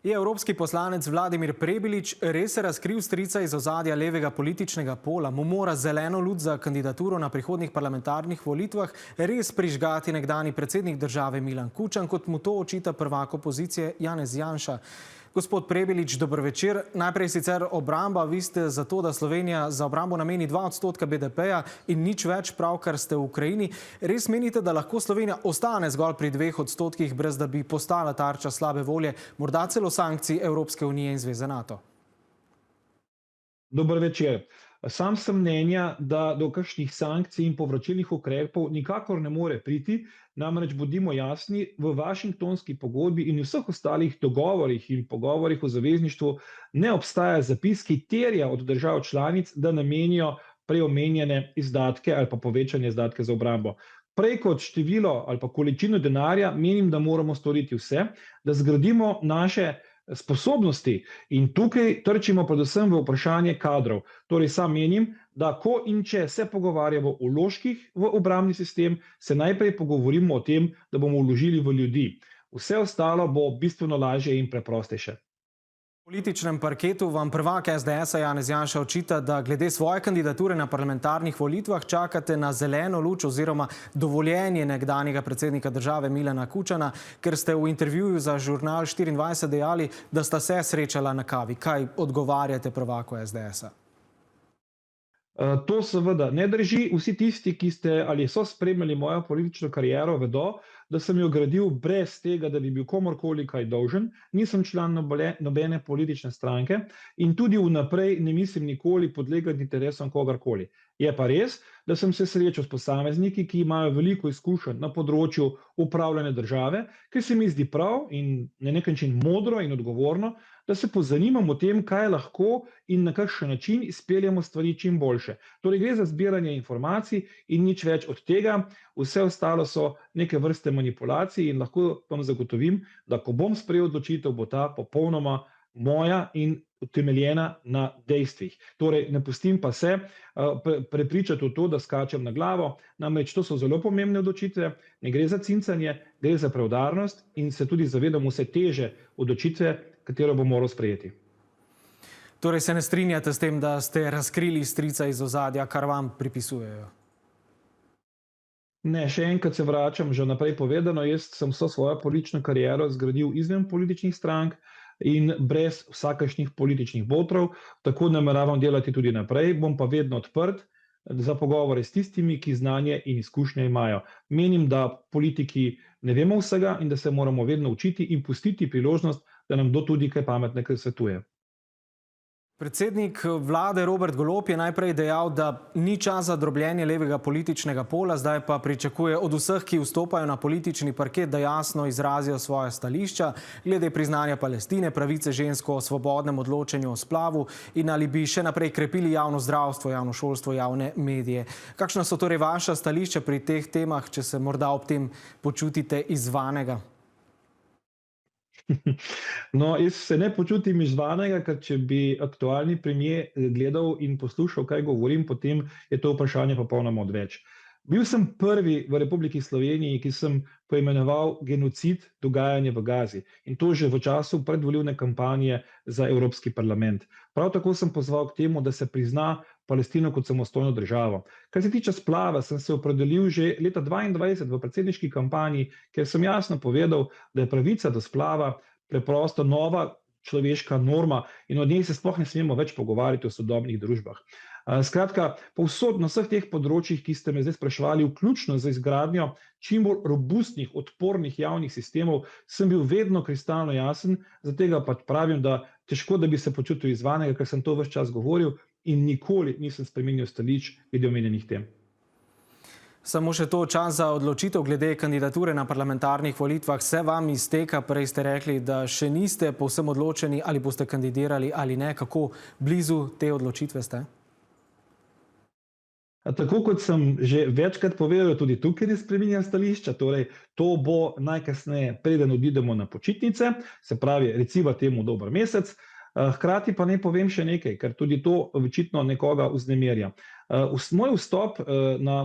Je evropski poslanec Vladimir Prebilič res razkril strica iz ozadja levega političnega pola? Mu mora zeleno luč za kandidaturo na prihodnjih parlamentarnih volitvah res prižgati nekdanji predsednik države Milan Kučan, kot mu to očita prvak opozicije Janez Janša? Gospod Prebilič, dober večer. Najprej sicer obramba. Vi ste za to, da Slovenija za obrambo nameni 2% BDP-ja in nič več, pravkar ste v Ukrajini. Res menite, da lahko Slovenija ostane zgolj pri 2%, brez da bi postala tarča slabe volje, morda celo sankcij Evropske unije in Zveze NATO? Dober večer. Sam sem mnenja, da do kakšnih sankcij in povračilnih ukrepov nikakor ne more priti, namreč bodimo jasni, v Washingtonski pogodbi in vseh ostalih dogovorih in pogovorih o zavezništvu ne obstaja zapis, ki terja od držav članic, da namenijo preomenjene izdatke ali pa povečanje izdatke za obrambo. Prej kot število ali pa količino denarja menim, da moramo storiti vse, da zgradimo naše sposobnosti in tukaj trčimo predvsem v vprašanje kadrov. Torej sam menim, da ko in če se pogovarjamo o vložkih v obrambni sistem, se najprej pogovorimo o tem, da bomo vložili v ljudi. Vse ostalo bo bistveno lažje in preprostejše. V političnem parketu vam prvak SDS-a Janez Janša očita, da glede svoje kandidature na parlamentarnih volitvah čakate na zeleno luč oziroma dovoljenje nekdanjega predsednika države Milana Kučana, ker ste v intervjuju za žurnal 24 dejali, da sta se srečala na kavi. Kaj odgovarjate prvaku SDS-a? To seveda ne drži. Vsi tisti, ki ste ali so spremljali mojo politično kariero, vedo, da sem jo gradil brez tega, da bi bil komorkoli kaj dolžen. Nisem član nobene politične stranke in tudi vnaprej ne mislim nikoli podlegati interesom kogarkoli. Je pa res, da sem se srečal s posamezniki, ki imajo veliko izkušenj na področju upravljanja države, ker se mi zdi prav in na nek način modro in odgovorno, da se pozanimamo o tem, kaj lahko in na kakšen način izpeljemo stvari čim boljše. Torej gre za zbiranje informacij in nič več od tega. Vse ostalo so neke vrste manipulacij in lahko vam zagotovim, da ko bom sprejel odločitev, bo ta popolnoma moja in utemeljena na dejstvih. Torej ne pustim pa se prepričati v to, da skačem na glavo. Namreč to so zelo pomembne odločitve, ne gre za cincanje, gre za preudarnost in se tudi zavedam vse teže odločitve, katero bom moral sprejeti. Torej se ne strinjate s tem, da ste razkrili strica iz ozadja, kar vam pripisujejo? Ne, še enkrat se vračam, že naprej povedano, jaz sem vso svojo politično kariero zgradil izven političnih strank in brez vsakršnih političnih botrov, tako nameravam delati tudi naprej, bom pa vedno odprt za pogovore s tistimi, ki znanje in izkušnje imajo. Menim, da politiki ne vemo vsega in da se moramo vedno učiti in pustiti priložnost, da nam kdo tudi kaj pametnega svetuje. Predsednik vlade Robert Golob je najprej dejal, da ni čas za drobljenje levega političnega pola, zdaj pa pričakuje od vseh, ki vstopajo na politični parket, da jasno izrazijo svoje stališča glede priznanja Palestine, pravice žensk o svobodnem odločanju o splavu in ali bi še naprej krepili javno zdravstvo, javno šolstvo, javne medije. Kakšna so torej vaša stališča pri teh temah, če se morda ob tem počutite izzvanega? No, jaz se ne počutim izzvanega, ker če bi aktualni premier gledal in poslušal, kaj govorim, potem je to vprašanje popolnoma odveč. Bil sem prvi v Republiki Sloveniji, ki sem poimenoval genocid dogajanje v Gazi in to že v času predvolilne kampanje za Evropski parlament. Prav tako sem pozval k temu, da se prizna Palestino kot samostojno državo. Kar se tiče splava, sem se opredelil že leta 2022 v predsedniški kampanji, kjer sem jasno povedal, da je pravica do splava preprosto nova človeška norma in od njej se sploh ne smemo več pogovarjati v sodobnih družbah. Skratka, povsod na vseh teh področjih, ki ste me zdaj spraševali, vključno za izgradnjo čim bolj robustnih, odpornih javnih sistemov, sem bil vedno kristalno jasen, zato pa pravim, da težko, da bi se počutil izzvanega, ker sem to ves čas govoril in nikoli nisem spremenil stališč glede omenjenih tem. Samo še to, čas za odločitev glede kandidature na parlamentarnih volitvah se vam izteka. Prej ste rekli, da še niste povsem odločeni, ali boste kandidirali ali ne. Kako blizu te odločitve ste? Tako kot sem že večkrat povedal, tudi tukaj ne spreminjam stališča, torej to bo najkasneje, preden odidemo na počitnice, se pravi recimo temu dober mesec. Hkrati pa naj povem še nekaj, ker tudi to očitno nekoga vznemirja. Moj vstop na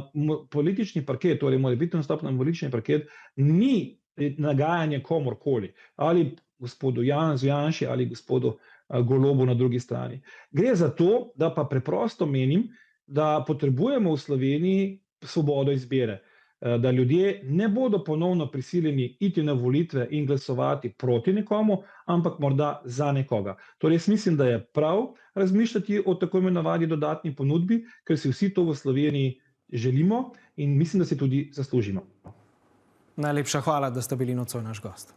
politični parket, torej morebitni vstop na politični parket, ni nagajanje komorkoli ali gospodu Janezu Janši ali gospodu Golobu na drugi strani. Gre za to, da pa preprosto menim, da potrebujemo v Sloveniji svobodo izbire, da ljudje ne bodo ponovno prisiljeni iti na volitve in glasovati proti nekomu, ampak morda za nekoga. Torej, jaz mislim, da je prav razmišljati o tako imenovani dodatni ponudbi, ker si vsi to v Sloveniji želimo in mislim, da si tudi zaslužimo. Najlepša hvala, da ste bili nocoj naš gost.